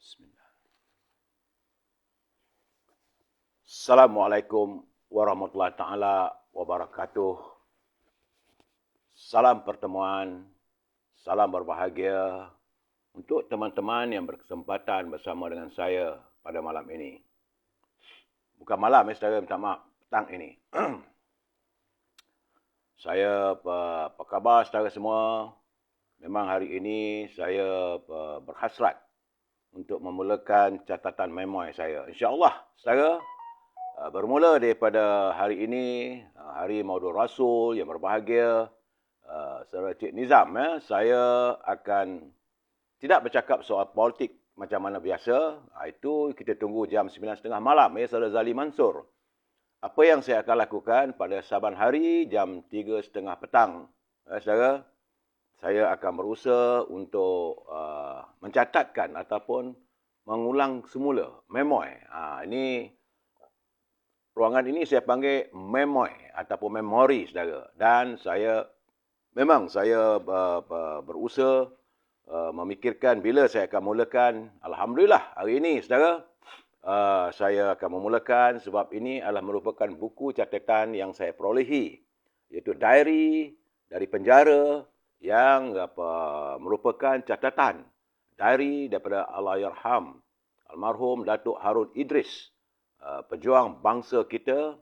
Bismillah. Assalamualaikum warahmatullahi taala wabarakatuh. Salam pertemuan, salam berbahagia untuk teman-teman yang berkesempatan bersama dengan saya pada malam ini. Bukan malam, saudara, minta maaf, petang ini. Saya, apa khabar saudara semua? Memang hari ini saya berhasrat untuk memulakan catatan memori saya. InsyaAllah, saudara, bermula daripada hari ini, Hari Maulid Rasul yang berbahagia, saudara Cik Nizam, saya akan tidak bercakap soal politik macam mana biasa. Itu kita tunggu jam 9.30 malam, saudara Zali Mansur. Apa yang saya akan lakukan pada saban hari jam 3.30 petang, saudara, saya akan berusaha untuk mencatatkan ataupun mengulang semula memori. Ini ruangan ini saya panggil memori ataupun memori, saudara. Dan saya berusaha memikirkan bila saya akan mulakan. Alhamdulillah hari ini, saudara, saya akan memulakan sebab ini adalah merupakan buku catatan yang saya perolehi, iaitu diary dari penjara yang merupakan catatan diary daripada Allahyarham almarhum Datuk Harun Idris, pejuang bangsa kita,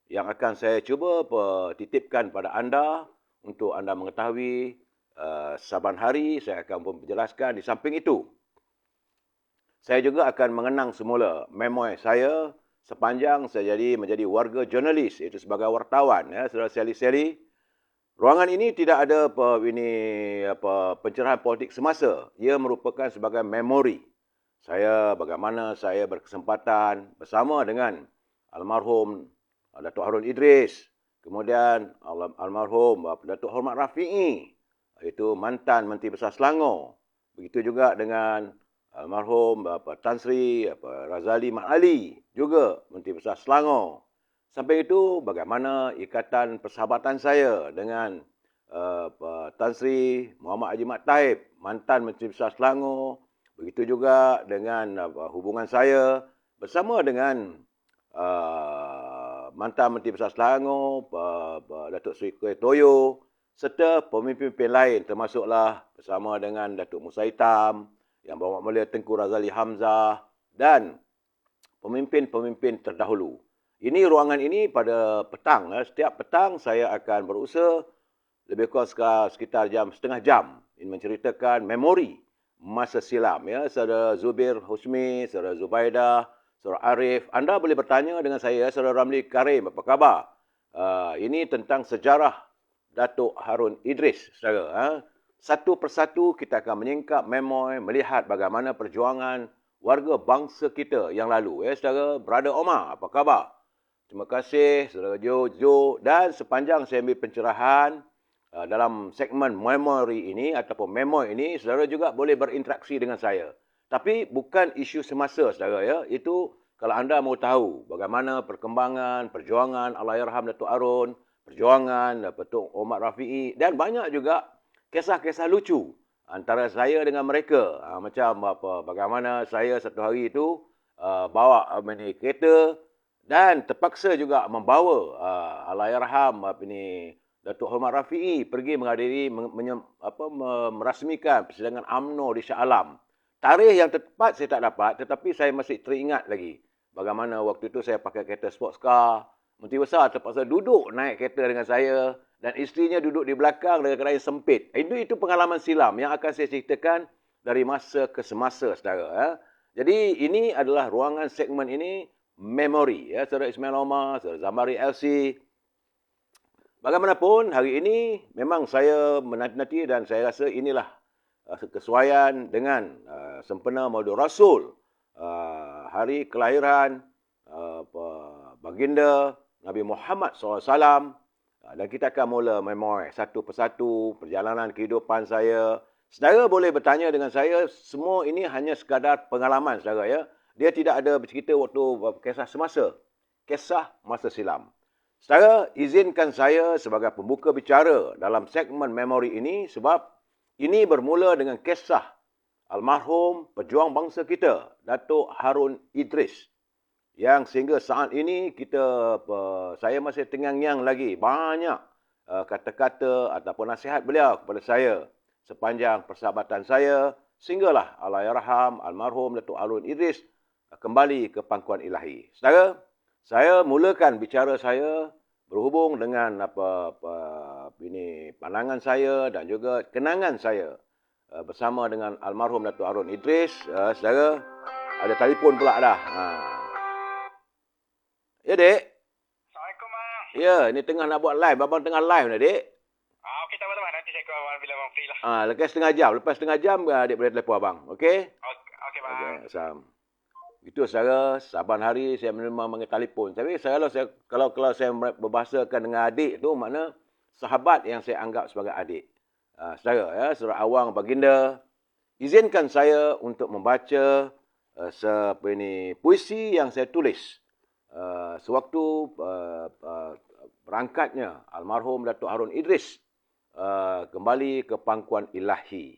yang akan saya cuba titipkan pada anda untuk anda mengetahui saban hari. Saya akan menjelaskan. Di samping itu, saya juga akan mengenang semula memori saya sepanjang saya menjadi warga jurnalis, iaitu sebagai wartawan, saudara seli-seli. Ruangan ini tidak ada pencerahan politik semasa. Ia merupakan sebagai memori saya, bagaimana saya berkesempatan bersama dengan almarhum Datuk Harun Idris, kemudian almarhum Datuk Hormat Rafi'i, iaitu mantan Menteri Besar Selangor. Begitu juga dengan almarhum Tan Sri Razali Mat Ali, juga Menteri Besar Selangor. Sampai itu, bagaimana ikatan persahabatan saya dengan Tan Sri Muhammad Haji Mat Taib, mantan Menteri Besar Selangor. Begitu juga dengan hubungan saya bersama dengan mantan Menteri Besar Selangor, Datuk Seri Kuih Toyo, serta pemimpin-pemimpin lain, termasuklah bersama dengan Datuk Musa Hitam, Yang Berhormat Mulia Tengku Razali Hamzah, dan pemimpin-pemimpin terdahulu. Ini ruangan ini pada petang. Setiap petang saya akan berusaha lebih kurang sekitar setengah jam ini menceritakan memori masa silam. Saudara Zubir Husmi, saudara Zubaidah, saudara Arif. Anda boleh bertanya dengan saya, saudara Ramli Karim, apa khabar? Ini tentang sejarah Datuk Harun Idris, saudara. Satu persatu kita akan menyingkap memori, melihat bagaimana perjuangan warga bangsa kita yang lalu. Saudara Brother Omar, apa khabar? Terima kasih, saudara Jo. Dan sepanjang saya ambil pencerahan dalam segmen memori ini ataupun memori ini, saudara juga boleh berinteraksi dengan saya. Tapi bukan isu semasa, saudara. Itu kalau anda mau tahu bagaimana perkembangan, perjuangan Allahyarham Datuk Harun, perjuangan Datuk Hormat Rafi'i, dan banyak juga kisah-kisah lucu antara saya dengan mereka. Macam bagaimana saya satu hari itu bawa kereta dan terpaksa juga membawa Allahyarham Datuk Hormat Rafi'i pergi menghadiri merasmikan persidangan UMNO di Shah Alam. Tarikh yang tepat saya tak dapat, tetapi saya masih teringat lagi bagaimana waktu itu saya pakai kereta sports car. Menteri Besar terpaksa duduk naik kereta dengan saya dan isterinya duduk di belakang dengan keadaan sempit. Itu pengalaman silam yang akan saya ceritakan dari masa ke semasa, saudara. Jadi ini adalah ruangan segmen ini memori, saudara Ismail Omar, saudara Zamari LC. Bagaimanapun, hari ini memang saya menanti-nanti dan saya rasa inilah kesesuaian dengan sempena Maulid Rasul, hari kelahiran baginda Nabi Muhammad SAW. Dan kita akan mula memori satu persatu perjalanan kehidupan saya. Saudara boleh bertanya dengan saya, semua ini hanya sekadar pengalaman, saudara. Dia tidak ada bercerita waktu kisah semasa, kisah masa silam. Saudara, izinkan saya sebagai pembuka bicara dalam segmen memori ini sebab ini bermula dengan kisah almarhum pejuang bangsa kita, Datuk Harun Idris. Yang sehingga saat ini saya masih tengang-nyang lagi banyak kata-kata ataupun nasihat beliau kepada saya sepanjang persahabatan saya, sehinggalah Allahyarham almarhum Datuk Harun Idris kembali ke pangkuan ilahi. Saudara, saya mulakan bicara saya berhubung dengan pandangan saya dan juga kenangan saya bersama dengan almarhum Datuk Harun Idris. Saudara, ada telefon pula dah. Ya, Dek. Assalamualaikum, Bang. Ya, ini tengah nak buat live. Abang tengah live ni, Dek. Okey, tak apa-apa. Nanti saya call bila Abang free lah. Lepas setengah jam, Adik boleh telefon Abang. Okey? Okey, Bang. Okey, Assam. Itu saudara, saban hari saya menerima manggil telefon. Tapi kalau saya berbahasakan dengan adik tu, makna sahabat yang saya anggap sebagai adik. Saudara, ya, Saudara Awang Baginda, izinkan saya untuk membaca puisi yang saya tulis sewaktu berangkatnya almarhum Datuk Harun Idris kembali ke pangkuan ilahi.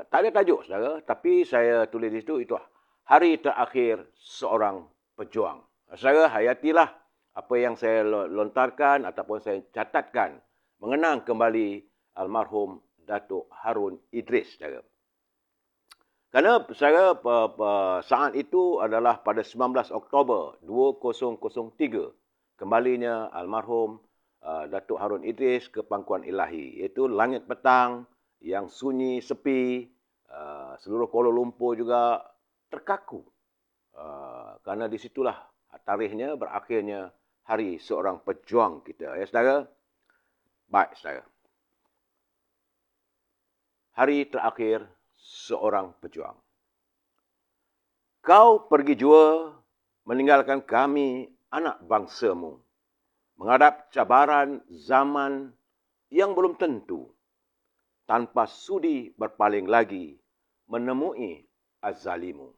Tak ada tajuk, saudara, tapi saya tulis di situ, itu hari terakhir seorang pejuang. Saudara, hayatilah apa yang saya lontarkan ataupun saya catatkan mengenang kembali almarhum Datuk Harun Idris, saudara. Kerana saat itu adalah pada 19 Oktober 2003 kembalinya almarhum Datuk Harun Idris ke pangkuan ilahi, iaitu langit petang yang sunyi sepi, seluruh Kuala Lumpur juga terkaku. Kerana di situlah tarikhnya berakhirnya hari seorang pejuang kita, ya saudara. Baik, saudara. Hari terakhir seorang pejuang. Kau pergi jua meninggalkan kami, anak bangsamu, menghadap cabaran zaman yang belum tentu, tanpa sudi berpaling lagi menemui azalimu.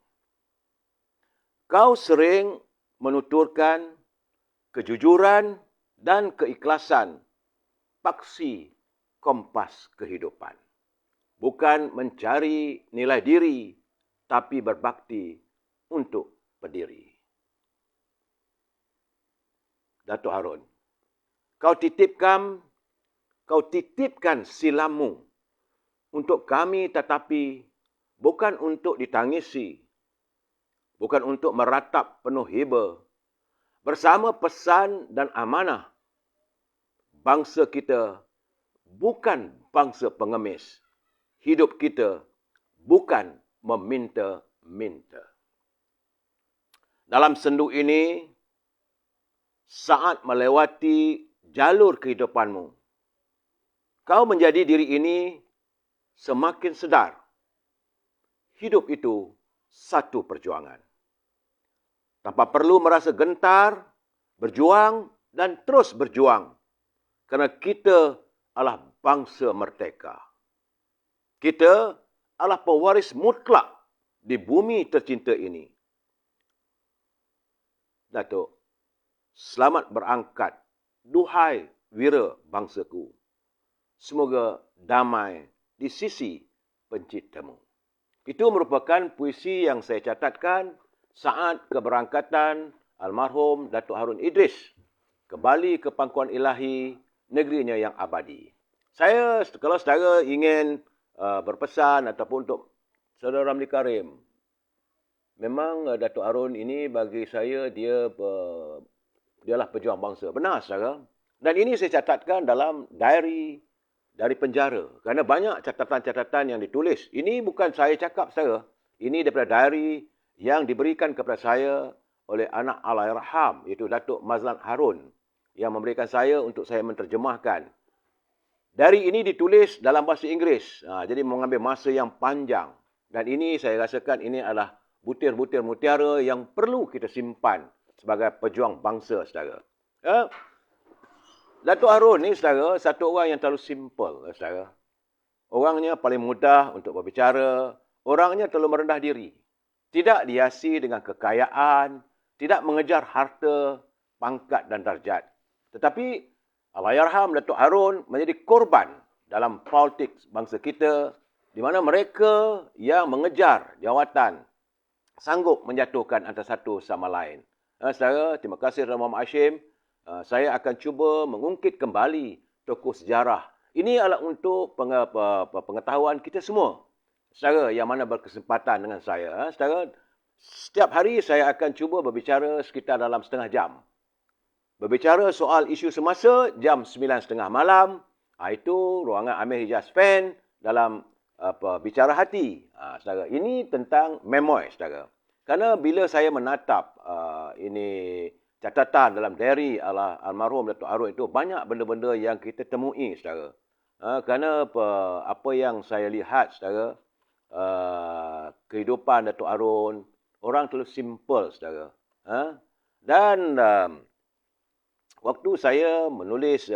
Kau sering menuturkan kejujuran dan keikhlasan paksi kompas kehidupan. Bukan mencari nilai diri, tapi berbakti untuk berdiri. Datuk Harun, kau titipkan silammu untuk kami, tetapi bukan untuk ditangisi, bukan untuk meratap penuh hiba. Bersama pesan dan amanah, bangsa kita bukan bangsa pengemis. Hidup kita bukan meminta-minta. Dalam sendu ini, saat melewati jalur kehidupanmu, kau menjadi diri ini semakin sedar. Hidup itu satu perjuangan. Tanpa perlu merasa gentar, berjuang dan terus berjuang. Kerana kita adalah bangsa merdeka. Kita adalah pewaris mutlak di bumi tercinta ini. Datuk, selamat berangkat, duhai wira bangsaku. Semoga damai di sisi penciptamu. Itu merupakan puisi yang saya catatkan saat keberangkatan almarhum Datuk Harun Idris kembali ke pangkuan ilahi, negerinya yang abadi. Kalau saudara ingin berpesan ataupun untuk saudara Ramli Karim, memang Datuk Harun ini bagi saya dialah pejuang bangsa. Benar, saudara. Dan ini saya catatkan dalam diary dari penjara. Kerana banyak catatan-catatan yang ditulis. Ini bukan saya cakap, saudara. Ini daripada diary yang diberikan kepada saya oleh anak Allahyarham, iaitu Datuk Mazlan Harun, yang memberikan saya untuk saya menterjemahkan. Diary ini ditulis dalam bahasa Inggeris. Jadi mengambil masa yang panjang. Dan ini saya rasakan ini adalah butir-butir mutiara yang perlu kita simpan sebagai pejuang bangsa, saudara. Datuk Harun ni, saudara, satu orang yang terlalu simple, saudara. Orangnya paling mudah untuk berbicara. Orangnya terlalu merendah diri. Tidak dihiasi dengan kekayaan. Tidak mengejar harta, pangkat dan darjat. Tetapi Allahyarham Datuk Harun menjadi korban dalam politik bangsa kita di mana mereka yang mengejar jawatan sanggup menjatuhkan antara satu sama lain. Saudara, terima kasih Tuan Muhammad Hashim. Saya akan cuba mengungkit kembali tokoh sejarah. Ini adalah untuk pengetahuan kita semua. Saudara yang mana berkesempatan dengan saya. Saudara, setiap hari saya akan cuba berbicara sekitar dalam setengah jam. Berbicara soal isu semasa jam 9.30 malam. Itu ruangan Amir Hijaz Fan dalam bicara hati. Saudara, ini tentang memoir, saudara. Kerana bila saya menatap ini catatan dalam diary almarhum Datuk Harun itu, banyak benda-benda yang kita temui, saudara. Kerana apa yang saya lihat, saudara, kehidupan Datuk Harun, orang terlalu simple, saudara. Dan waktu saya menulis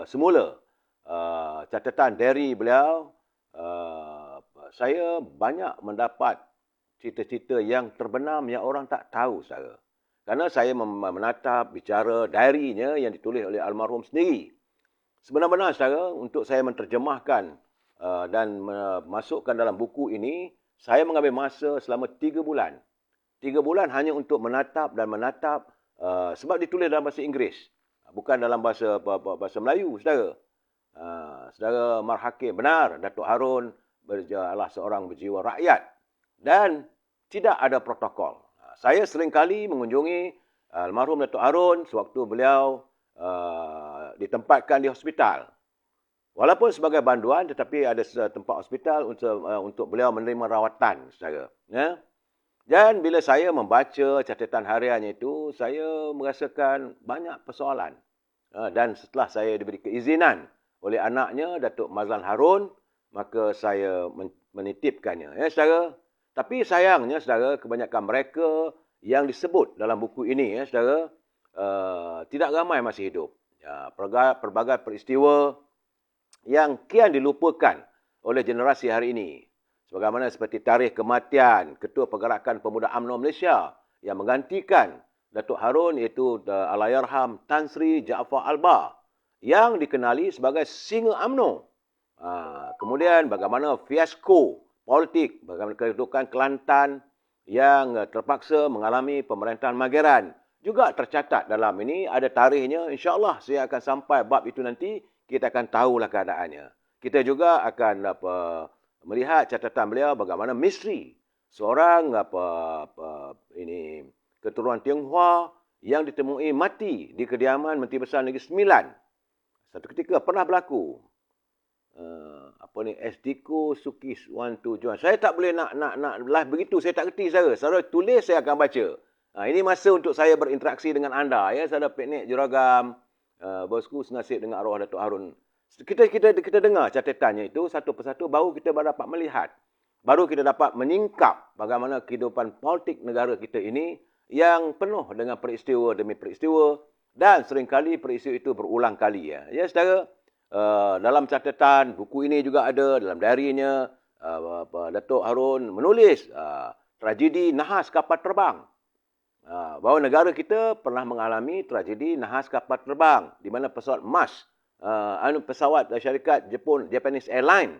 semula catatan diary beliau, saya banyak mendapat cerita-cerita yang terbenam yang orang tak tahu, saudara. Kerana saya menatap bicara diary-nya yang ditulis oleh almarhum sendiri. Sebenar-benar, saudara, untuk saya menterjemahkan dan masukkan dalam buku ini, saya mengambil masa selama 3 bulan. 3 bulan hanya untuk menatap dan menatap, sebab ditulis dalam bahasa Inggeris. Bukan dalam bahasa Melayu, saudara. Saudara Mar Hakim, benar, Datuk Harun adalah seorang berjiwa rakyat dan tidak ada protokol. Saya seringkali mengunjungi almarhum Datuk Harun sewaktu beliau ditempatkan di hospital. Walaupun sebagai banduan, tetapi ada tempat hospital untuk beliau menerima rawatan, saudara. Ya? Dan bila saya membaca catatan hariannya itu, saya merasakan banyak persoalan. Dan setelah saya diberi keizinan oleh anaknya, Datuk Mazlan Harun, maka saya menitipkannya. Ya, saudara. Tapi sayangnya, saudara, kebanyakan mereka yang disebut dalam buku ini, ya, saudara, tidak ramai masih hidup. Ya, pelbagai peristiwa yang kian dilupakan oleh generasi hari ini. Sebagaimana seperti tarikh kematian Ketua Pergerakan Pemuda UMNO Malaysia yang menggantikan Datuk Harun, iaitu Allahyarham Tan Sri Jaafar Albar, yang dikenali sebagai singa UMNO. Kemudian bagaimana fiasko politik, bagaimana kedudukan Kelantan yang terpaksa mengalami pemerintahan Mageran juga tercatat dalam ini. Ada tarikhnya, insya-Allah saya akan sampai bab itu nanti, kita akan tahulah keadaannya. Kita juga akan melihat catatan beliau bagaimana misteri seorang ini keturunan Tionghoa yang ditemui mati di kediaman Menteri Besar Negeri Sembilan. Satu ketika pernah berlaku. Esdiko Sukis 121. Saya tak boleh nak live begitu, saya tak kerti, saudara. Saudara tulis, saya akan baca. Ini masa untuk saya berinteraksi dengan anda, ya, saudara. Piknik Juragam, bosku senasib dengan arwah Datuk Harun. Kita dengar catatannya itu satu persatu, baru kita dapat melihat, baru kita dapat menyingkap bagaimana kehidupan politik negara kita ini yang penuh dengan peristiwa demi peristiwa, dan seringkali peristiwa itu berulang kali. Ya, saudara, dalam catatan buku ini juga ada, dalam diary-nya, Datuk Harun menulis tragedi nahas kapal terbang. Bahawa negara kita pernah mengalami tragedi nahas kapal terbang, di mana pesawat MAS, pesawat syarikat Jepun, Japanese Airlines,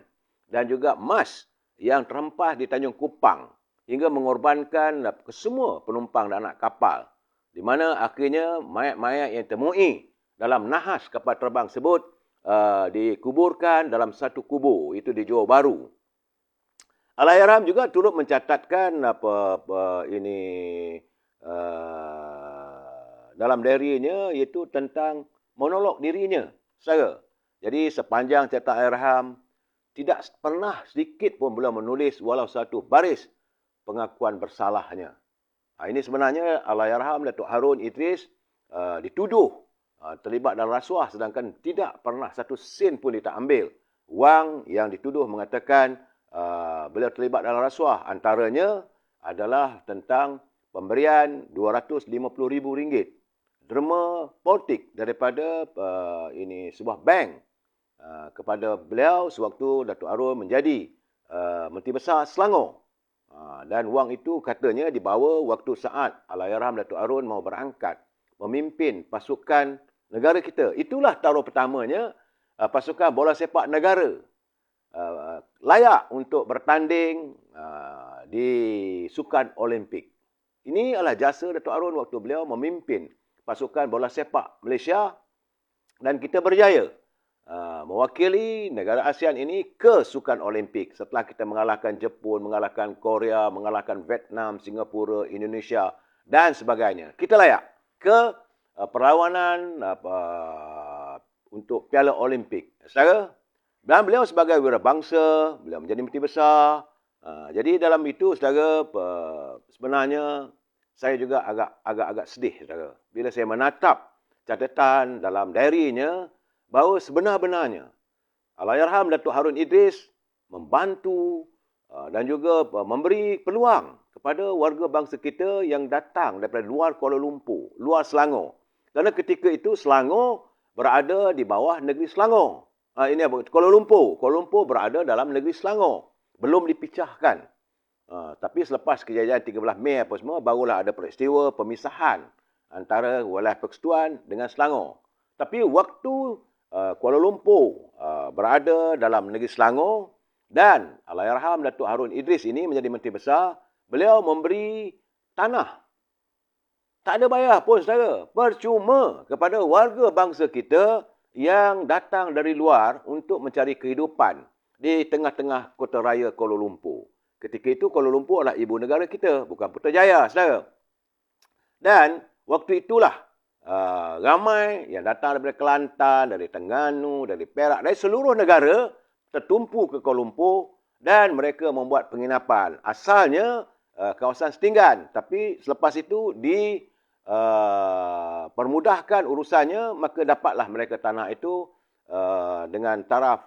dan juga MAS yang terhempas di Tanjung Kupang hingga mengorbankan semua penumpang dan anak kapal, di mana akhirnya mayat-mayat yang temui dalam nahas kapal terbang tersebut dikuburkan dalam satu kubur, itu di Johor Bahru. Allahyarham juga turut mencatatkan dalam diary-nya, iaitu tentang monolog dirinya, saudara. Jadi sepanjang catatan Allahyarham, tidak pernah sedikit pun beliau menulis walau satu baris pengakuan bersalahnya. Ini sebenarnya Allahyarham Datuk Harun Idris dituduh terlibat dalam rasuah, sedangkan tidak pernah satu sen pun dia tak ambil. Wang yang dituduh mengatakan beliau terlibat dalam rasuah, antaranya adalah tentang pemberian RM250,000 derma politik daripada sebuah bank kepada beliau sewaktu Datuk Harun menjadi Menteri Besar Selangor. Dan wang itu katanya dibawa waktu saat Allahyarham Datuk Harun mau berangkat memimpin pasukan negara kita. Itulah taruh pertamanya pasukan bola sepak negara. layak untuk bertanding di Sukan Olimpik. Ini adalah jasa Datuk Arun waktu beliau memimpin pasukan bola sepak Malaysia dan kita berjaya mewakili negara ASEAN ini ke Sukan Olimpik setelah kita mengalahkan Jepun, mengalahkan Korea, mengalahkan Vietnam, Singapura, Indonesia dan sebagainya. Kita layak ke perlawanan untuk Piala Olimpik. Saudara, dan beliau sebagai wirabangsa, beliau menjadi Menteri Besar. Jadi dalam itu, saudara, sebenarnya saya juga agak sedih, saudara. Bila saya menatap catatan dalam diarinya bahawa sebenar-benarnya Allahyarham Datuk Harun Idris membantu dan juga memberi peluang kepada warga bangsa kita yang datang daripada luar Kuala Lumpur, luar Selangor. Kerana ketika itu Selangor berada di bawah negeri Selangor. Ini Kuala Lumpur. Kuala Lumpur berada dalam negeri Selangor. Belum dipecahkan. Tapi selepas kejayaan 13 Mei apa semua, barulah ada peristiwa pemisahan antara wilayah persekutuan dengan Selangor. Tapi waktu Kuala Lumpur berada dalam negeri Selangor dan Allahyarham Datuk Harun Idris ini menjadi Menteri Besar, beliau memberi tanah. Tak ada bayar pun, saudara. Percuma kepada warga bangsa kita yang datang dari luar untuk mencari kehidupan di tengah-tengah kota raya Kuala Lumpur. Ketika itu Kuala Lumpur adalah ibu negara kita, bukan Putrajaya, saudara. Dan waktu itulah ramai yang datang daripada Kelantan, dari Terengganu, dari Perak, dari seluruh negara tertumpu ke Kuala Lumpur dan mereka membuat penginapan. Asalnya kawasan setinggan, tapi selepas itu permudahkan urusannya, maka dapatlah mereka tanah itu dengan taraf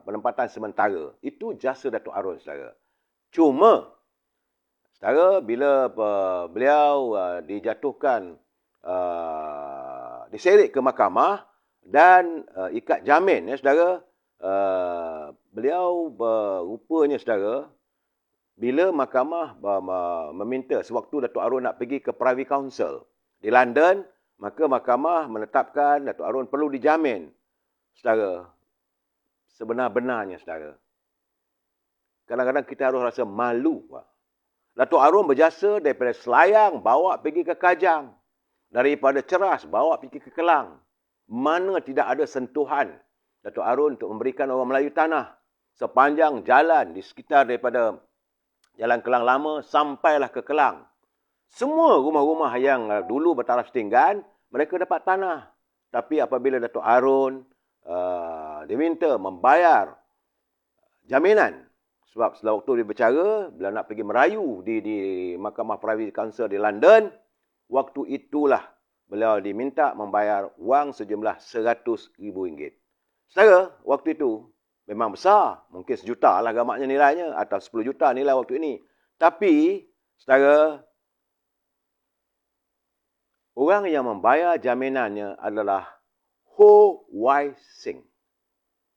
penempatan sementara. Itu jasa Datuk Arun, saudara. Cuma, saudara, bila beliau dijatuhkan, diseret ke mahkamah dan ikat jamin, ya saudara, beliau rupanya, saudara, bila mahkamah meminta sewaktu Datuk Arun nak pergi ke Privy Council di London, maka mahkamah menetapkan Datuk Arun perlu dijamin. Saudara, sebenar-benarnya, saudara, kadang-kadang kita harus rasa malu. Datuk Arun berjasa daripada Selayang bawa pergi ke Kajang, daripada Ceras bawa pergi ke Kelang. Mana tidak ada sentuhan Datuk Arun untuk memberikan orang Melayu tanah sepanjang jalan di sekitar daripada Jalan Kelang Lama sampailah ke Kelang. Semua rumah-rumah yang dulu bertaraf setinggan, mereka dapat tanah. Tapi apabila Datuk Arun diminta membayar jaminan, sebab setelah waktu dia bercara, bila nak pergi merayu di Mahkamah Privy Council di London, waktu itulah beliau diminta membayar wang sejumlah RM100,000. Saudara, waktu itu memang besar. Mungkin 1 juta lah gamaknya nilainya. Atau 10 juta nilai waktu ini. Tapi, saudara, orang yang membayar jaminannya adalah Ho Wai Sing.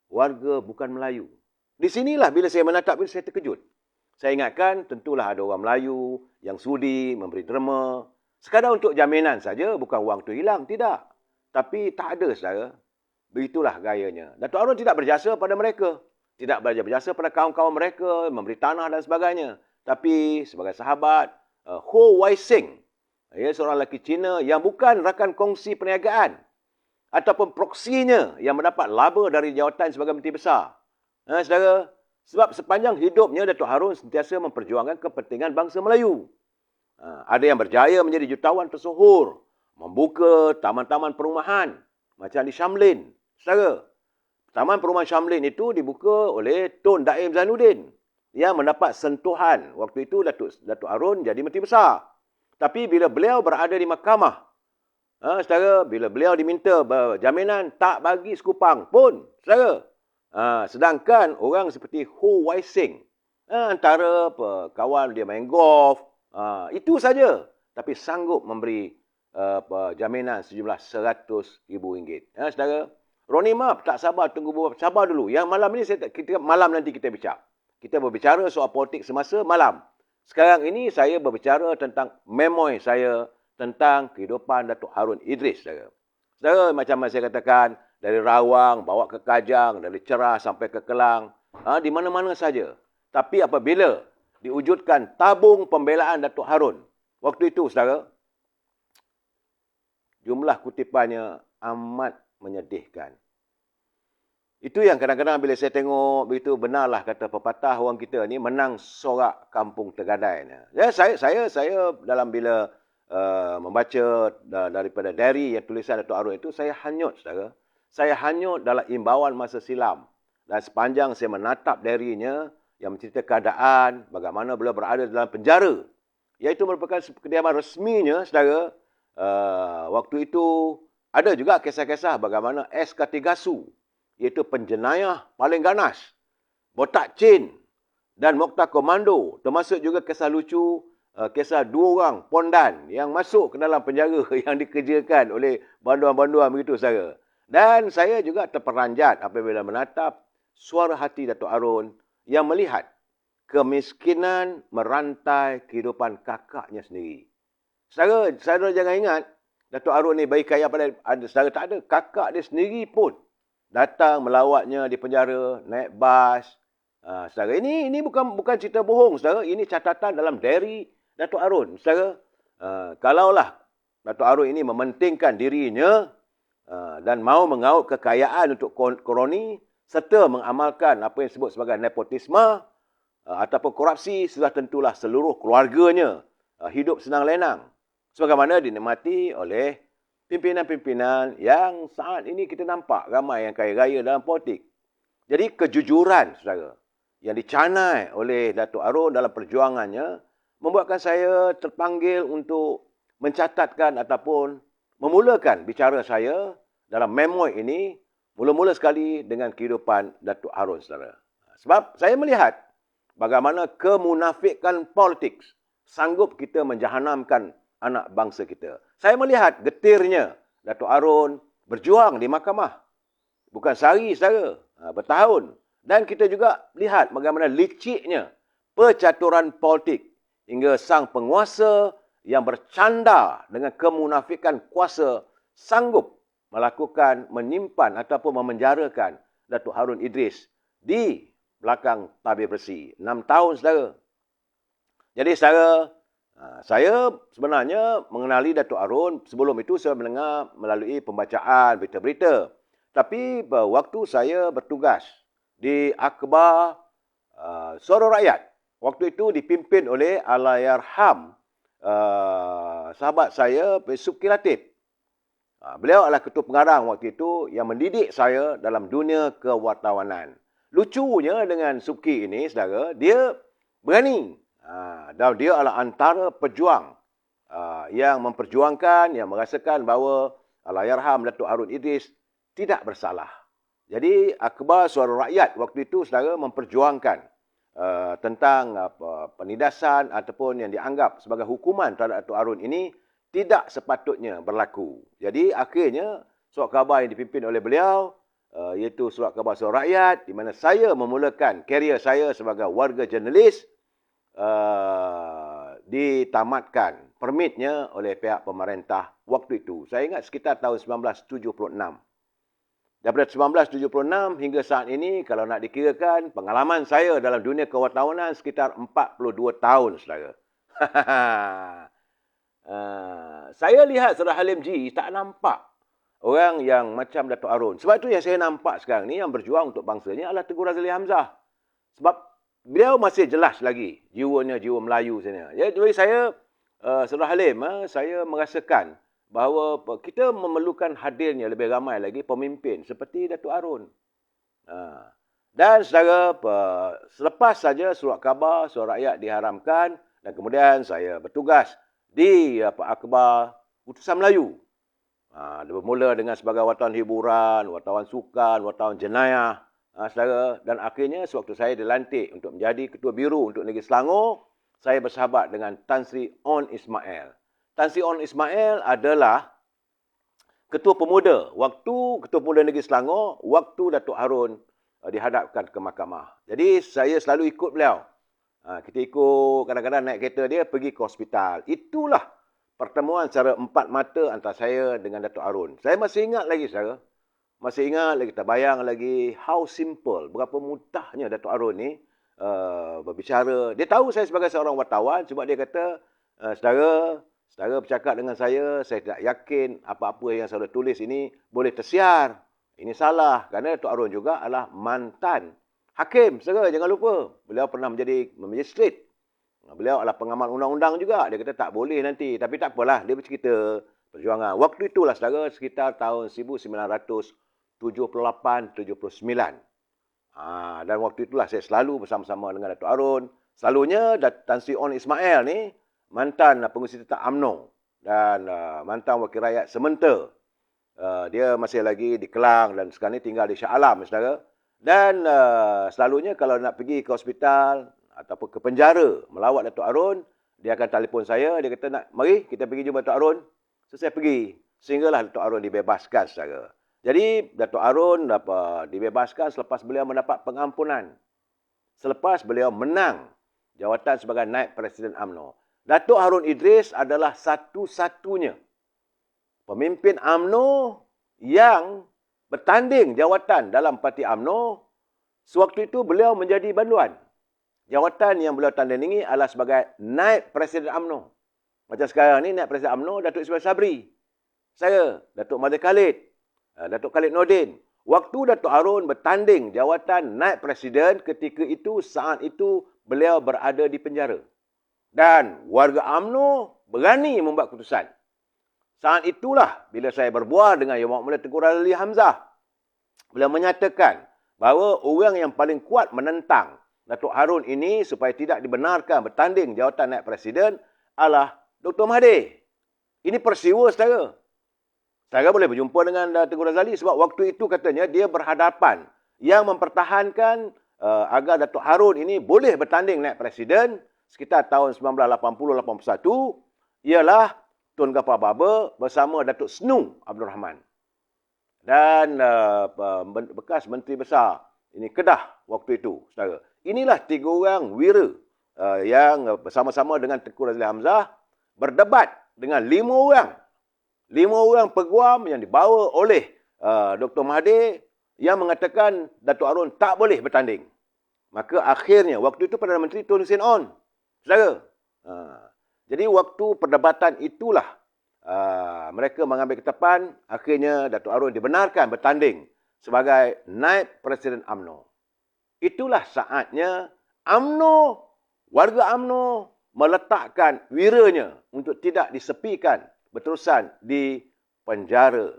Warga bukan Melayu. Di sinilah bila saya menatap ini, saya terkejut. Saya ingatkan, tentulah ada orang Melayu yang sudi memberi derma. Sekadar untuk jaminan saja, bukan wang tu hilang. Tidak. Tapi tak ada, saudara. Begitulah gayanya. Datuk Arun tidak berjasa pada mereka. Tidak berjasa pada kawan-kawan mereka, memberi tanah dan sebagainya. Tapi sebagai sahabat, Ho Wai Sing, seorang lelaki Cina yang bukan rakan kongsi perniagaan ataupun proksinya yang mendapat laba dari jawatan sebagai Menteri Besar. Saudara, sebab sepanjang hidupnya Datuk Harun sentiasa memperjuangkan kepentingan bangsa Melayu. Ada yang berjaya menjadi jutawan tersohor, membuka taman-taman perumahan macam di Shamlin. Saudara, Taman Perumahan Shamlin itu dibuka oleh Tun Daim Zainuddin yang mendapat sentuhan. Waktu itu Datuk Arun jadi Menteri Besar. Tapi bila beliau berada di mahkamah, saudara, bila beliau diminta jaminan, tak bagi sekupang pun, saudara. Sedangkan orang seperti Ho Wai Sing, antara kawan dia main golf, itu saja. Tapi sanggup memberi jaminan sejumlah RM100,000. Saudara, Ronnie Map tak sabar, sabar dulu. Yang malam ini, malam nanti kita bicara. Kita berbicara soal politik semasa malam. Sekarang ini saya berbicara tentang memoi saya tentang kehidupan Datuk Harun Idris. Saudara, macam saya katakan, dari Rawang bawa ke Kajang, dari Cerah sampai ke Kelang. di mana-mana saja. Tapi apabila diwujudkan tabung pembelaan Datuk Harun, waktu itu, saudara, jumlah kutipannya amat menyedihkan. Itu yang kadang-kadang bila saya tengok begitu, benarlah kata pepatah orang kita ni, menang sorak kampung tergadai. Ya, saya dalam bila membaca daripada diary yang tulisan Datuk Harun itu, saya hanyut, saudara. Saya hanyut dalam imbauan masa silam. Dan sepanjang saya menatap diary-nya yang mencerita keadaan bagaimana beliau berada dalam penjara, iaitu merupakan kediaman resminya, saudara. Waktu itu ada juga kisah-kisah bagaimana S. Kartigasu, iaitu penjenayah paling ganas, Botak Chin dan Mokhtar Komando, termasuk juga kisah lucu, kisah 2 orang pondan yang masuk ke dalam penjara yang dikerjakan oleh banduan-banduan begitu, saudara. Dan saya juga terperanjat apabila menatap suara hati Datuk Harun yang melihat kemiskinan merantai kehidupan kakaknya sendiri. Saudara jangan ingat, Datuk Harun ni baik kaya pada saudara, tak ada. Kakak dia sendiri pun datang melawatnya di penjara, naik bas. Saudara, ini bukan cerita bohong, saudara. Ini catatan dalam diary Datuk Harun, saudara. Kalaulah Datuk Harun ini mementingkan dirinya dan mahu mengaut kekayaan untuk kroni serta mengamalkan apa yang disebut sebagai nepotisme ataupun korupsi, sudah tentulah seluruh keluarganya hidup senang lenang, sebagaimana dinikmati oleh pimpinan-pimpinan yang saat ini kita nampak ramai yang kaya raya dalam politik. Jadi kejujuran, saudara, yang dicanai oleh Datuk Harun dalam perjuangannya membuatkan saya terpanggil untuk mencatatkan ataupun memulakan bicara saya dalam memoir ini mula-mula sekali dengan kehidupan Datuk Harun, saudara. Sebab saya melihat bagaimana kemunafikan politik sanggup kita menjahanamkan anak bangsa kita. Saya melihat getirnya Datuk Harun berjuang di mahkamah. Bukan sehari, saudara, bertahun. Dan kita juga lihat bagaimana liciknya percaturan politik hingga sang penguasa yang bercanda dengan kemunafikan kuasa sanggup melakukan, menyimpan ataupun memenjarakan Datuk Harun Idris di belakang tabir besi. 6 tahun, saudara. Jadi, saudara, saya sebenarnya mengenali Datuk Harun sebelum itu saya mendengar melalui pembacaan berita-berita. Tapi waktu saya bertugas di Akhbar Suara Rakyat, waktu itu dipimpin oleh Allahyarham sahabat saya, Subki Latif. Beliau adalah ketua pengarang waktu itu yang mendidik saya dalam dunia kewartawanan. Lucunya dengan Subki ini, saudara, dia berani. Dan dia adalah antara pejuang yang memperjuangkan, yang merasakan bahawa Allahyarham Datuk Harun Idris tidak bersalah. Jadi Akhbar Suara Rakyat waktu itu, saudara, memperjuangkan tentang penindasan ataupun yang dianggap sebagai hukuman terhadap Datuk Harun ini tidak sepatutnya berlaku. Jadi akhirnya surat khabar yang dipimpin oleh beliau, iaitu surat khabar Suara Rakyat, di mana saya memulakan karier saya sebagai warga jurnalis, ditamatkan permitnya oleh pihak pemerintah waktu itu. Saya ingat sekitar tahun 1976. Daripada 1976 hingga saat ini, kalau nak dikirakan, pengalaman saya dalam dunia kewartawanan sekitar 42 tahun, saudara. Saya lihat Saudara Halim G tak nampak orang yang macam Datuk Harun. Sebab itu yang saya nampak sekarang ni yang berjuang untuk bangsanya adalah Tengku Razali Hamzah. Sebab beliau masih jelas lagi jiwanya, jiwa Melayu sana. Jadi saya, Saudara Halim, saya merasakan bahawa kita memerlukan hadirnya lebih ramai lagi pemimpin seperti Datuk Harun. Dan saudara, selepas saja surat khabar Suara Rakyat diharamkan dan kemudian saya bertugas di Akhbar Utusan Melayu. Dia bermula dengan sebagai wartawan hiburan, wartawan sukan, wartawan jenayah, saudara. Dan akhirnya sewaktu saya dilantik untuk menjadi Ketua Biro untuk Negeri Selangor, saya bersahabat dengan Tan Sri On Ismail. Tan Sri On Ismail adalah Ketua Pemuda. Waktu Ketua Pemuda Negeri Selangor, waktu Datuk Harun dihadapkan ke mahkamah. Jadi saya selalu ikut beliau. Kita ikut, kadang-kadang naik kereta dia pergi ke hospital. Itulah pertemuan secara empat mata antara saya dengan Datuk Harun. Saya masih ingat lagi, saudara. masih ingat lagi, kita bayang lagi how simple, berapa mudahnya Datuk Arun ni berbicara. Dia tahu saya sebagai seorang wartawan sebab dia kata, saudara bercakap dengan saya tidak yakin apa-apa yang saudara tulis ini boleh tersiar. Ini salah kerana Datuk Arun juga adalah mantan hakim, saudara jangan lupa. Beliau pernah menjadi magistrate. Beliau adalah pengamal undang-undang juga. Dia kata tak boleh nanti. Tapi tak apalah, dia bercerita perjuangan. Waktu itulah saudara, sekitar tahun 1978-79. Dan waktu itulah saya selalu bersama-sama dengan Datuk Arun. Selalunya Tan Sri On Ismail ni mantan pengurusi tetap UMNO dan mantan wakil rakyat sementara. Dia masih lagi di Kelang dan sekarang ni tinggal di Shah Alam, saudara. Dan selalunya kalau nak pergi ke hospital ataupun ke penjara melawat Datuk Arun, dia akan telefon saya, dia kata, mari kita pergi jumpa Datuk Arun. So, saya pergi. Sehinggalah Datuk Arun dibebaskan, saudara. Jadi, Datuk Arun dibebaskan selepas beliau mendapat pengampunan. Selepas beliau menang jawatan sebagai naib Presiden UMNO. Datuk Harun Idris adalah satu-satunya pemimpin UMNO yang bertanding jawatan dalam parti UMNO. Sewaktu itu beliau menjadi banduan. Jawatan yang beliau tandingi adalah sebagai naib Presiden UMNO. Macam sekarang ni naib Presiden UMNO Datuk Ismail Sabri. Saya, Datuk Mahathir Khalid, Datuk Khalid Nordin. Waktu Datuk Harun bertanding jawatan naib Presiden, ketika itu, saat itu beliau berada di penjara. Dan warga UMNO berani membuat keputusan. Saat itulah bila saya berbual dengan Yang Berhormat Tengku Razali Hamzah. Beliau menyatakan bahawa orang yang paling kuat menentang Datuk Harun ini supaya tidak dibenarkan bertanding jawatan naib Presiden adalah Dr. Mahathir. Ini peristiwa, saudara. Saudara boleh berjumpa dengan Tengku Razali sebab waktu itu katanya dia berhadapan yang mempertahankan agar Datuk Harun ini boleh bertanding naib Presiden sekitar tahun 1980-81 ialah Tun Gafar Baba bersama Datuk Snu Abdul Rahman dan bekas Menteri Besar ini Kedah waktu itu, saudara. Inilah tiga orang wira yang bersama-sama dengan Tengku Razali Hamzah berdebat dengan lima orang peguam yang dibawa oleh Dr. Mahathir yang mengatakan Datuk Harun tak boleh bertanding. Maka akhirnya waktu itu Perdana Menteri Tun Sen On, saudara. Jadi waktu perdebatan itulah mereka mengambil ketetapan, akhirnya Datuk Harun dibenarkan bertanding sebagai naib Presiden UMNO. Itulah saatnya UMNO, warga UMNO meletakkan wiranya untuk tidak disepikan berterusan di penjara.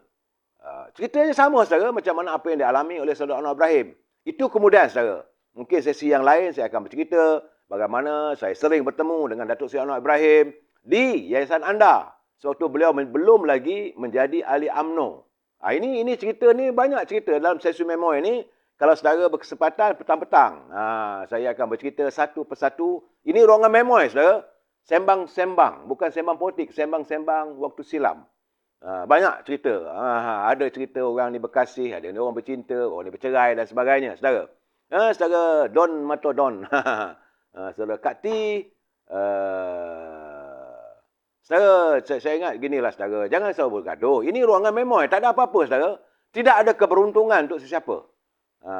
Ceritanya sama, saudara, macam mana apa yang dialami oleh saudara Anwar Ibrahim. Itu kemudian, saudara. Mungkin sesi yang lain saya akan bercerita bagaimana saya sering bertemu dengan Datuk Seri Anwar Ibrahim di Yayasan Anda. Sewaktu beliau belum lagi menjadi ahli UMNO. Ini cerita ni, banyak cerita dalam sesi memo ini. Kalau saudara berkesempatan petang-petang, saya akan bercerita satu persatu. Ini ruangan memoi, saudara. Sembang-sembang. Bukan sembang politik, sembang-sembang waktu silam. Banyak cerita. Ada cerita orang ni berkasih, ada orang bercinta, orang ni bercerai dan sebagainya, saudara. Saudara Don Mato Don. Saudara Kak T. Saudara, saya ingat ginilah, saudara. Jangan selalu bergaduh. Ini ruangan memoi. Tak ada apa-apa, saudara. Tidak ada keberuntungan untuk sesiapa.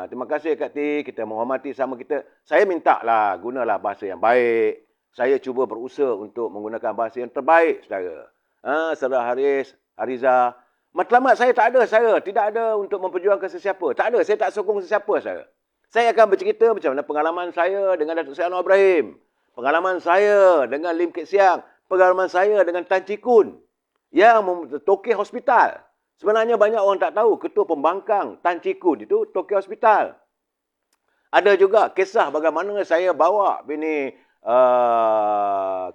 Terima kasih Kak T, kita menghormati sama kita. Saya mintalah gunalah bahasa yang baik. Saya cuba berusaha untuk menggunakan bahasa yang terbaik, saudara. Saudara Haris, Hariza. Matlamat saya tak ada, saudara. Tidak ada untuk memperjuangkan sesiapa. Tak ada, saya tak sokong sesiapa, saudara. Saya akan bercerita macam mana pengalaman saya dengan Datuk Seri Anwar Ibrahim. Pengalaman saya dengan Lim Kit Siang. Pengalaman saya dengan Tan Chee Kun yang tokeh hospital. Sebenarnya banyak orang tak tahu ketua pembangkang Tan Chee Kun itu tokeh hospital. Ada juga kisah bagaimana saya bawa bini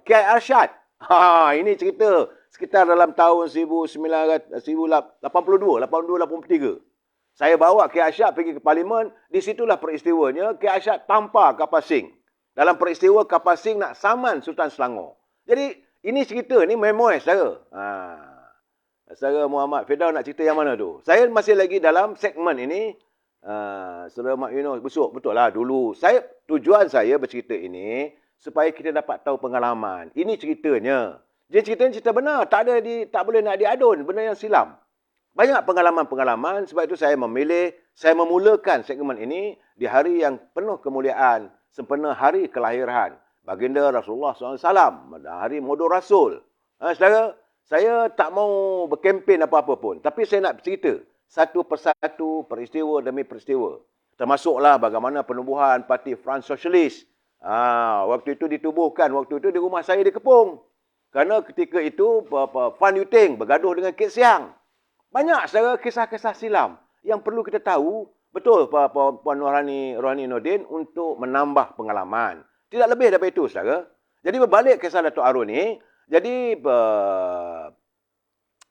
Kiai Arsyad. Ini cerita sekitar dalam tahun 1982, 82-83. Saya bawa Kiai Arsyad pergi ke Parlimen. Di situlah peristiwanya Kiai Arsyad tampar kapal Sing. Dalam peristiwa kapal Sing nak saman Sultan Selangor. Jadi ini cerita ni memoi, saudara. Saudara Muhammad Firdaus nak cerita yang mana tu? Saya masih lagi dalam segmen ini. Saudara Mak Yunus besok. Betul lah dulu. Tujuan saya bercerita ini supaya kita dapat tahu pengalaman. Ini ceritanya. Dia ceritanya cerita benar. Tak boleh nak diadun. Benda yang silam. Banyak pengalaman-pengalaman, sebab itu saya memulakan segmen ini di hari yang penuh kemuliaan, sempena hari kelahiran baginda Rasulullah SAW, hari Maulid Rasul. Saudara, saya tak mau berkempen apa-apa pun, tapi saya nak cerita satu persatu, peristiwa demi peristiwa. Termasuklah bagaimana penubuhan Parti Front Sosialis. Waktu itu ditubuhkan, waktu itu di rumah saya di Kepung. Kerana ketika itu Fan Yuting bergaduh dengan Kek Siang. Banyak saudara kisah-kisah silam yang perlu kita tahu. Betul Puan Rohani Nordin untuk menambah pengalaman. Tidak lebih daripada itu saudara. Jadi berbalik kisah Datuk Arun ni. Jadi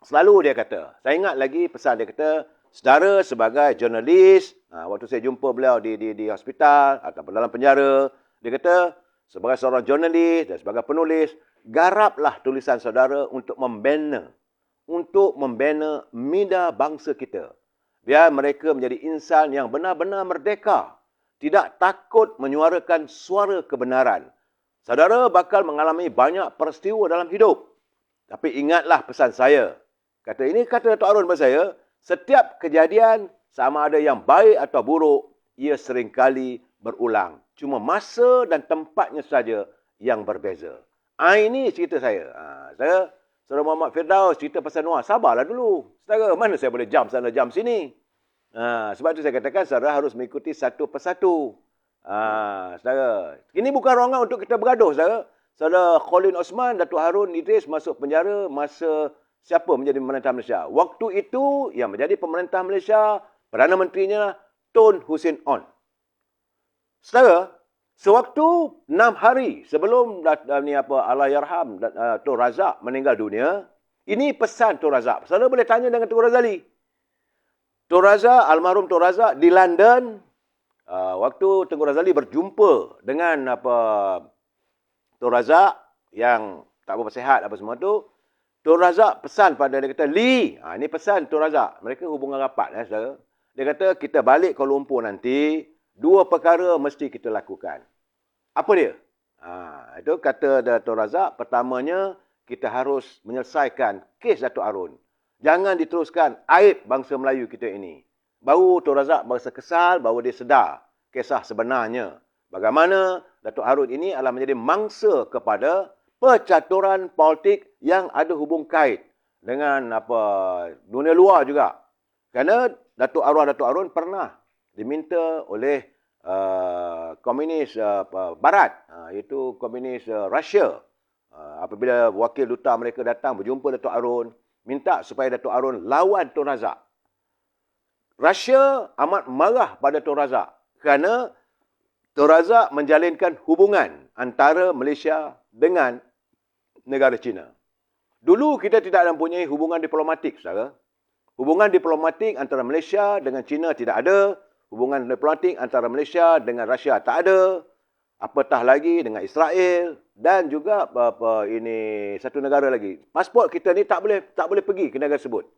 selalu dia kata. Saya ingat lagi pesan dia kata. Saudara sebagai jurnalis. Waktu saya jumpa beliau di hospital ataupun dalam penjara. Dia kata sebagai seorang jurnalis dan sebagai penulis. Garaplah tulisan saudara untuk membina minda bangsa kita. Biar mereka menjadi insan yang benar-benar merdeka. Tidak takut menyuarakan suara kebenaran. Saudara bakal mengalami banyak peristiwa dalam hidup. Tapi ingatlah pesan saya. Kata Datuk Arun kepada saya. Setiap kejadian sama ada yang baik atau buruk, ia seringkali berulang. Cuma masa dan tempatnya saja yang berbeza. Ini cerita saya. Saudara Muhammad Firdaus cerita pasal Noah. Sabarlah dulu. Saudara, mana saya boleh jam sana, jam sini. Sebab itu saya katakan saudara harus mengikuti satu persatu. Saudara, ini bukan ruangan untuk kita bergaduh, saudara. Saudara Khalil Osman, Datuk Harun Idris masuk penjara masa siapa menjadi pemerintah Malaysia. Waktu itu yang menjadi pemerintah Malaysia, Perdana Menterinya Tun Hussein On. Saudara, sewaktu 6 hari sebelum Allahyarham Tun Razak meninggal dunia, ini pesan Tun Razak. Saudara boleh tanya dengan Tun Razali. Tun Razak, almarhum Tun Razak di London, waktu Tun Razali berjumpa dengan Tun Razak yang tak berapa sihat apa semua tu, Tun Razak pesan pada dia kata, Lee, ini pesan Tun Razak. Mereka hubungan rapat, saudara. Dia kata, kita balik Kuala Lumpur nanti, 2 perkara mesti kita lakukan. Apa dia? Itu kata Datuk Razak. Pertamanya, kita harus menyelesaikan kes Datuk Arun. Jangan diteruskan aib bangsa Melayu kita ini. Baru Datuk Razak berasa kesal, baru dia sedar kisah sebenarnya. Bagaimana Datuk Arun ini adalah menjadi mangsa kepada percaturan politik yang ada hubung kait dengan dunia luar juga. Kerana Datuk Arun pernah diminta oleh komunis Barat, iaitu komunis Rusia. Apabila wakil duta mereka datang berjumpa Datuk Arun, minta supaya Datuk Arun lawan Tun Razak. Rusia amat marah pada Tun Razak kerana Tun Razak menjalinkan hubungan antara Malaysia dengan negara China. Dulu kita tidak mempunyai hubungan diplomatik, saudara. Hubungan diplomatik antara Malaysia dengan China tidak ada. Hubungan diplomatik antara Malaysia dengan Rusia tak ada. Apatah lagi dengan Israel dan juga ini satu negara lagi. Pasport kita ni tak boleh pergi ke negara tersebut.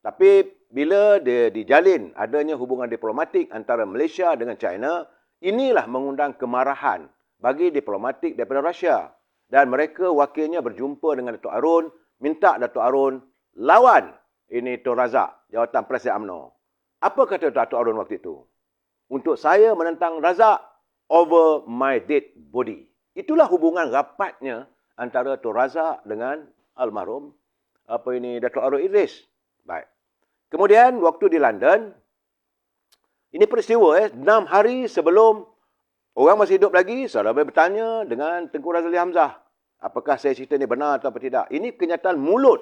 Tapi bila dia dijalin adanya hubungan diplomatik antara Malaysia dengan China, inilah mengundang kemarahan bagi diplomatik daripada Rusia. Dan mereka wakilnya berjumpa dengan Datuk Arun, minta Datuk Arun lawan ini Tun Razak, jawatan Presiden UMNO. Apa kata Datuk Arun waktu itu? Untuk saya menentang Razak over my dead body. Itulah hubungan rapatnya antara Tun Razak dengan almarhum Datuk Arun Idris. Baik. Kemudian waktu di London, ini peristiwa 6 hari sebelum orang masih hidup lagi, saudara boleh bertanya dengan Tengku Razali Hamzah. Apakah saya cerita ini benar atau tidak? Ini kenyataan mulut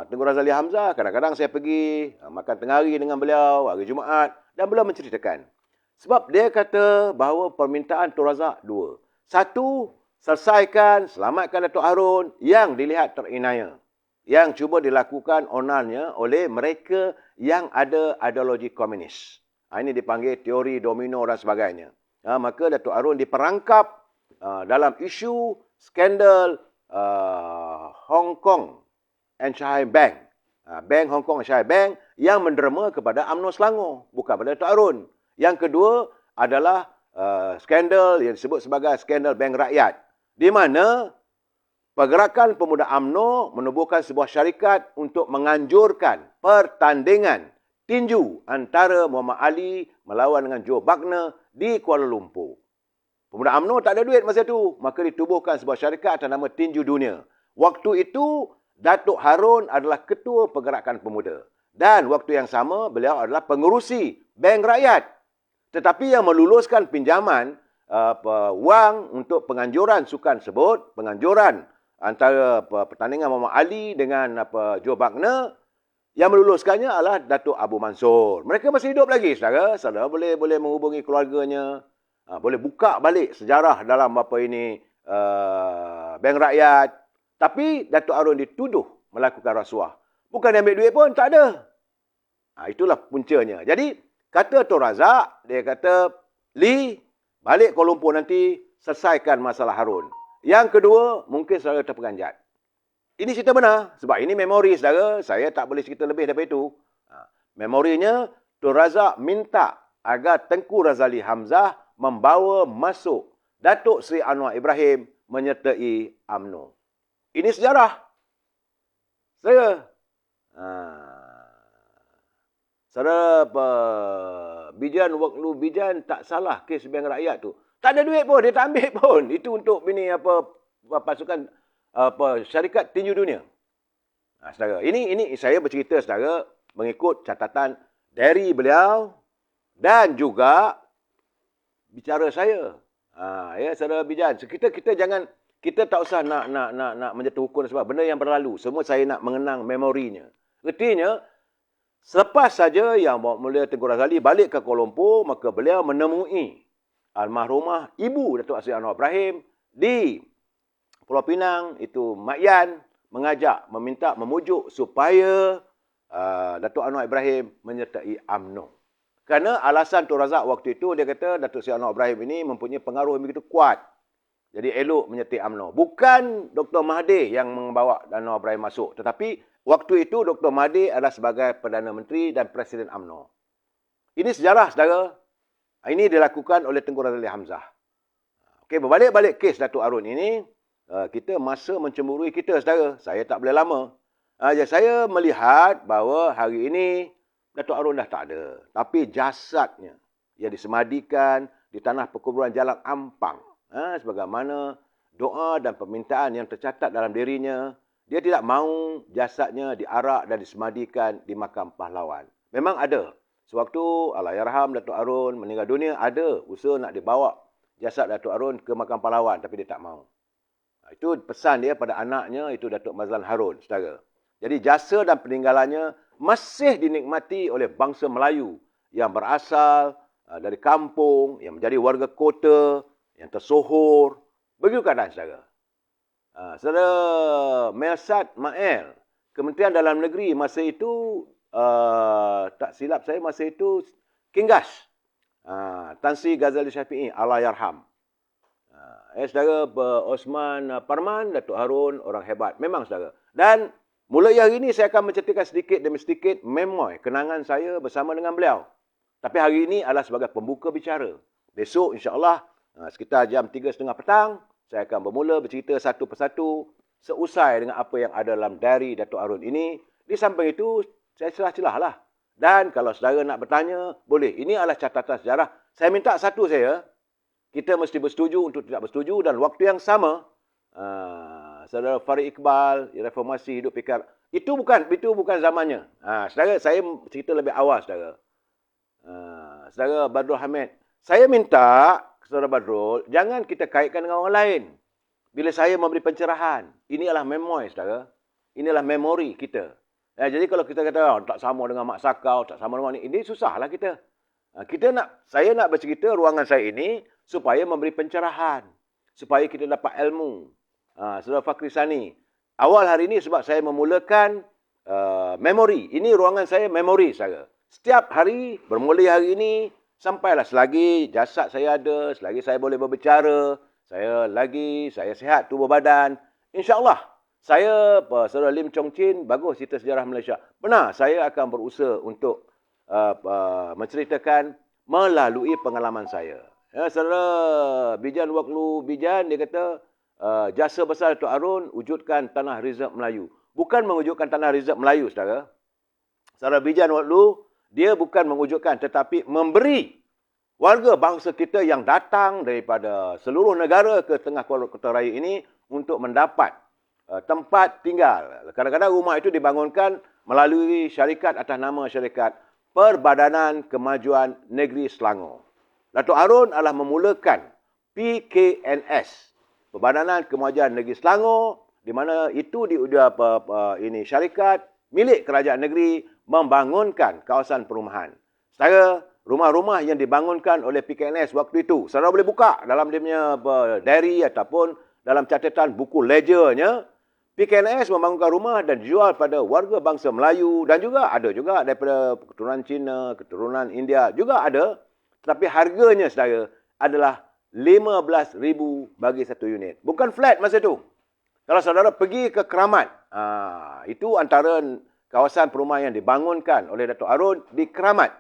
Tengku Razali Hamzah. Kadang-kadang saya pergi makan tengah hari dengan beliau, hari Jumaat, dan beliau menceritakan. Sebab dia kata bahawa permintaan Tun Razak 2. 1, selesaikan, selamatkan Datuk Arun yang dilihat terinaya. Yang cuba dilakukan onannya oleh mereka yang ada ideologi komunis. Ini dipanggil teori domino dan sebagainya. Maka Datuk Arun diperangkap dalam isu skandal Hong Kong and Shanghai Bank. Bank Hong Kong and Shanghai Bank yang menderma kepada UMNO Selangor, bukan pada Datuk Arun. Yang kedua adalah skandal yang disebut sebagai skandal Bank Rakyat, di mana Pergerakan Pemuda UMNO menubuhkan sebuah syarikat untuk menganjurkan pertandingan tinju antara Muhammad Ali melawan dengan Joe Wagner di Kuala Lumpur. Pemuda UMNO tak ada duit masa itu, maka ditubuhkan sebuah syarikat atas nama Tinju Dunia. Waktu itu, Datuk Harun adalah Ketua Pergerakan Pemuda. Dan waktu yang sama, beliau adalah pengerusi Bank Rakyat. Tetapi yang meluluskan pinjaman wang untuk penganjuran sukan sebut, penganjuran antara pertandingan Muhammad Ali dengan Joe Wagner, yang meluluskannya adalah Datuk Abu Mansur. Mereka masih hidup lagi, saudara. Saudara boleh menghubungi keluarganya. Boleh buka balik sejarah dalam Bank Rakyat. Tapi Datuk Harun dituduh melakukan rasuah. Bukan ambil duit pun, tak ada. Itulah puncanya. Jadi, kata Tun Razak, dia kata, Lee, balik Kuala Lumpur nanti, selesaikan masalah Harun. Yang kedua, mungkin saudara terperanjat. Ini cerita benar. Sebab ini memori, saudara. Saya tak boleh cerita lebih daripada itu. Memorinya, Tun Razak minta agar Tengku Razali Hamzah membawa masuk Datuk Seri Anwar Ibrahim menyertai UMNO. Ini sejarah. Saudara. Saudara Bijan Waklu Bijan tak salah kes Bank Rakyat tu. Tak ada duit pun, dia tak ambil pun. Itu untuk pasukan syarikat tinju dunia. Saudara, ini saya bercerita saudara mengikut catatan dari beliau dan juga bicara saya. Ya saudara Bijan, kita jangan, kita tak usah nak menjatuh hukum sebab benda yang berlalu. Semua saya nak mengenang memorinya. Artinya, selepas saja yang Mulia Tengku Razali balik ke Kuala Lumpur, maka beliau menemui almarhumah ibu Datuk Seri Anwar Ibrahim di Pulau Pinang, itu Mak Yan, meminta, memujuk supaya Datuk Anwar Ibrahim menyertai UMNO. Kerana alasan Tun Razak waktu itu, dia kata Datuk Seri Anwar Ibrahim ini mempunyai pengaruh yang begitu kuat. Jadi elok menyertai UMNO. Bukan Dr. Mahathir yang membawa Anwar Ibrahim masuk. Tetapi waktu itu Dr. Mahathir adalah sebagai Perdana Menteri dan Presiden UMNO. Ini sejarah, saudara. Ini dilakukan oleh Tengku Razali Hamzah. Okey, berbalik-balik kes Datuk Harun ini, kita masa mencemburui kita, saudara. Saya tak boleh lama. Saya melihat bahawa hari ini Datuk Harun dah tak ada. Tapi jasadnya yang disemadikan di tanah perkuburan Jalan Ampang. Sebagaimana doa dan permintaan yang tercatat dalam dirinya, dia tidak mahu jasadnya diarak dan disemadikan di makam pahlawan. Memang ada. Sewaktu Allahyarham Datuk Harun meninggal dunia, ada usaha nak dibawa jasad Datuk Harun ke makam pahlawan, tapi dia tak mahu. Itu pesan dia pada anaknya, itu Datuk Mazlan Harun, saudara. Jadi jasa dan peninggalannya masih dinikmati oleh bangsa Melayu yang berasal dari kampung, yang menjadi warga kota, yang tersohor. Begitu keadaan, saudara. Saudara Melsat Mael, Kementerian Dalam Negeri masa itu, tak silap saya masa itu, Kinggas. Tan Sri Ghazali Syafi'i, Allahyarham. Saudara Osman Parman, Datuk Harun, orang hebat. Memang, saudara. Dan mulai hari ini saya akan menceritakan sedikit demi sedikit memoi kenangan saya bersama dengan beliau. Tapi hari ini adalah sebagai pembuka bicara. Besok insya-Allah sekitar jam 3.30 petang, saya akan bermula bercerita satu persatu seusai dengan apa yang ada dalam diary Datuk Harun ini. Di samping itu, saya celah-celah lah. Dan kalau saudara nak bertanya, boleh. Ini adalah catatan sejarah. Saya minta satu saya, kita mesti bersetuju untuk tidak bersetuju, dan waktu yang sama, saudara Farid Iqbal, reformasi hidup pikir, itu bukan zamannya. Saudara, saya cerita lebih awal, saudara. Saudara Badrul Hamid, saya minta saudara Badrul, jangan kita kaitkan dengan orang lain. Bila saya memberi pencerahan, ini adalah memori, saudara. Inilah memori kita. Jadi kalau kita kata, tak sama dengan Mak Sakau, tak sama dengan ini susahlah kita. Saya nak bercerita ruangan saya ini supaya memberi pencerahan. Supaya kita dapat ilmu. Saudara Fakri Sani, awal hari ini sebab saya memulakan memori. Ini ruangan saya memori, saudara. Setiap hari, bermula hari ini, sampailah selagi jasad saya ada, selagi saya boleh berbicara, saya sihat tubuh badan, insya-Allah saya, saudara Lim Chong Chin, bagus cerita sejarah Malaysia. Benar, saya akan berusaha untuk menceritakan melalui pengalaman saya. Saudara Bijan Waklu Bijan, dia kata, jasa besar Datuk Arun wujudkan Tanah Reserve Melayu. Bukan mewujudkan Tanah Reserve Melayu, saudara. Saudara Bijan Wadlu, dia bukan mewujudkan tetapi memberi warga bangsa kita yang datang daripada seluruh negara ke tengah Kuala Kota Raya ini untuk mendapat tempat tinggal. Kadang-kadang rumah itu dibangunkan melalui syarikat atas nama syarikat Perbadanan Kemajuan Negeri Selangor. Datuk Arun adalah memulakan PKNS, Perbadanan Kemajuan Negeri Selangor, di mana itu ini syarikat milik kerajaan negeri membangunkan kawasan perumahan. Saudara, rumah-rumah yang dibangunkan oleh PKNS waktu itu, saudara boleh buka dalam dia punya diary ataupun dalam catatan buku ledgernya. PKNS membangunkan rumah dan dijual pada warga bangsa Melayu dan juga ada juga daripada keturunan Cina, keturunan India juga ada. Tetapi harganya, saudara, adalah RM15,000 bagi satu unit. Bukan flat masa itu. Kalau saudara pergi ke Keramat, itu antara kawasan perumahan yang dibangunkan oleh Datuk Arun di Keramat.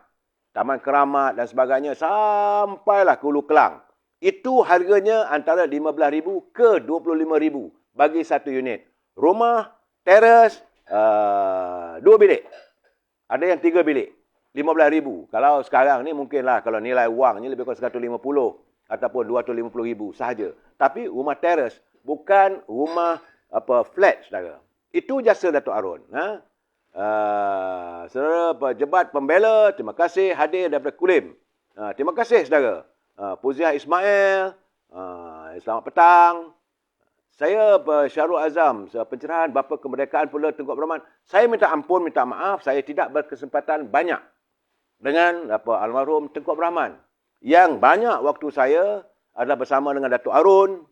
Taman Keramat dan sebagainya sampailah ke Hulu Kelang. Itu harganya antara RM15,000 ke RM25,000 bagi satu unit. Rumah, teres, 2 bilik. Ada yang 3 bilik. RM15,000. Kalau sekarang ni mungkinlah kalau nilai wangnya lebih kurang RM150 ataupun RM250,000 sahaja. Tapi rumah teres bukan rumah flat, saudara. Itu jasa Datuk Arun. Saudara pejabat pembela, terima kasih hadir daripada Kulim. Terima kasih, saudara. Puziah Ismail, selamat petang. Saya Syarul Azam, pencerahan Bapa Kemerdekaan pula Tengku Abdul Rahman. Saya minta ampun, minta maaf, saya tidak berkesempatan banyak dengan almarhum Tengku Abdul Rahman. Yang banyak waktu saya adalah bersama dengan Datuk Arun,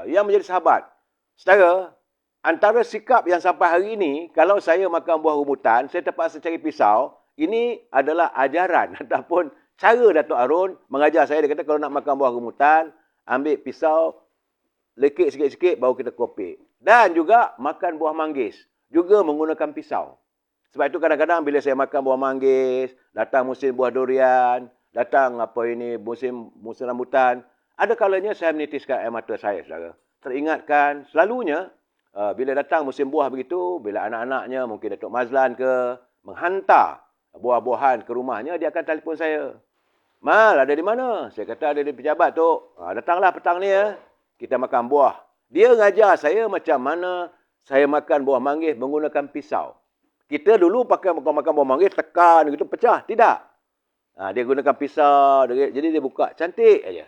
yang menjadi sahabat. Saudara, antara sikap yang sampai hari ini, kalau saya makan buah rambutan, saya terpaksa cari pisau. Ini adalah ajaran ataupun cara Datuk Arun mengajar saya. Dia kata kalau nak makan buah rambutan, ambil pisau, lekik sikit-sikit, baru kita kopek. Dan juga makan buah manggis, juga menggunakan pisau. Sebab itu kadang-kadang bila saya makan buah manggis, datang musim buah durian, datang musim rambutan, ada kalanya saya menitiskan air mata saya, saudara. Teringatkan, selalunya, bila datang musim buah begitu, bila anak-anaknya, mungkin Datuk Mazlan ke, menghantar buah-buahan ke rumahnya, dia akan telefon saya. Mal, ada di mana? Saya kata ada di pejabat tu. Datanglah petang ni ya. Kita makan buah. Dia ngajar saya macam mana saya makan buah manggis menggunakan pisau. Kita dulu pakai makan buah manggis, tekan gitu, pecah. Tidak. Dia gunakan pisau, jadi dia buka. Cantik aja.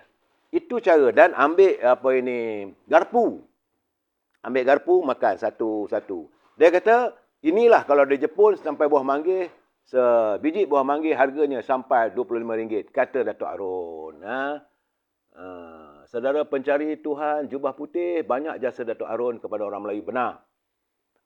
Itu cara. Dan ambil garpu. Ambil garpu, makan satu-satu. Dia kata, inilah kalau di Jepun sampai buah manggis, sebiji buah manggis harganya sampai RM25. Kata Datuk Arun. Saudara pencari Tuhan, jubah putih, banyak jasa Datuk Arun kepada orang Melayu. Benar.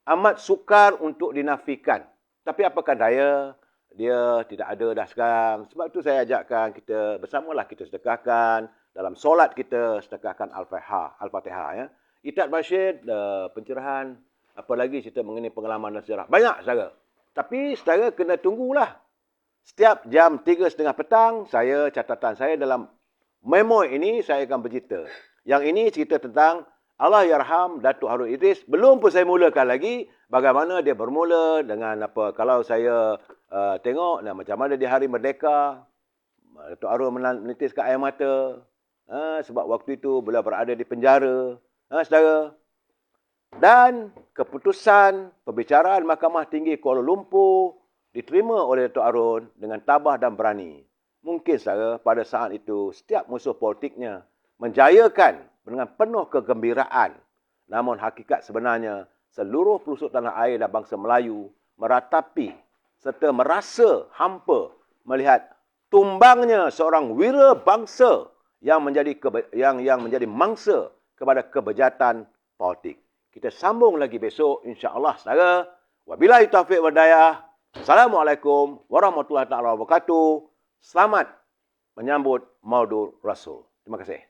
Amat sukar untuk dinafikan. Tapi apakah daya, dia tidak ada dah sekarang. Sebab itu saya ajakkan kita bersamalah kita sedekahkan. Dalam solat kita sedekahkan Al-Fatihah. Ya. Itat Bashir, pencerahan, apalagi cerita mengenai pengalaman dan sejarah. Banyak, saudara. Tapi saudara kena tunggulah. Setiap jam 3:30 petang, catatan saya dalam memo ini saya akan bercerita. Yang ini cerita tentang Allahyarham Datuk Harun Idris. Belum pun saya mulakan lagi bagaimana dia bermula dengan kalau saya tengok macam mana di Hari Merdeka, Datuk Harun menitiskan air mata. Sebab waktu itu beliau berada di penjara. Saudara. Dan keputusan pembicaraan Mahkamah Tinggi Kuala Lumpur diterima oleh Datuk Arun dengan tabah dan berani. Mungkin saudara pada saat itu setiap musuh politiknya menjayakan dengan penuh kegembiraan. Namun hakikat sebenarnya seluruh pelosok tanah air dan bangsa Melayu meratapi serta merasa hampa melihat tumbangnya seorang wira bangsa yang menjadi mangsa kepada kebejatan politik. Kita sambung lagi besok insya-Allah saudara. Wabillahi taufiq wal hidayah. Assalamualaikum warahmatullahi taala wabarakatuh. Selamat menyambut Maulud Rasul. Terima kasih.